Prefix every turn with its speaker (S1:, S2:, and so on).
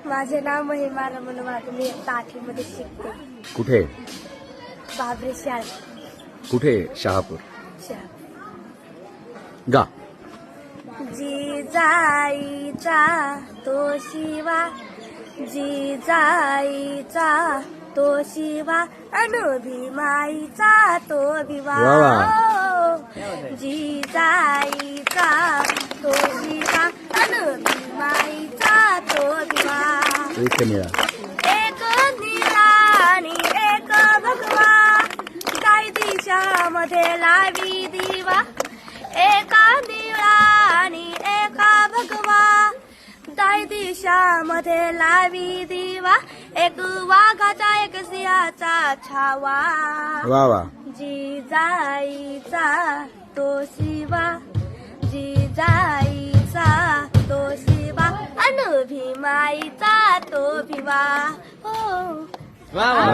S1: माझे नाव महिमा रमण वाघ. मी इयत्ता 8वी मध्ये शिकते.
S2: कुठे?
S1: बाबरे शाळेत.
S2: कुठे? शहापूर. गा.
S1: जिजाईचा तो शिवा, जिजाईचा तो शिवा, भीमाईचा तो विवा. जिजाईचा तो शिवा, भीमाईचा तो विवा.
S2: एक निळा.
S1: एक निळा आणि एक भगवा, काही दिशामध्ये लावी दिवा. एका निळा आणि एका भगवा, दाई दिशामध्ये लावी दिवा. एक वाघाचा एक सिंहाचा छावा.
S2: वा वा.
S1: जिजाईचा तो शिवा, जिजाईचा तो शिवा, भीमाईचा तो भिवा. हो.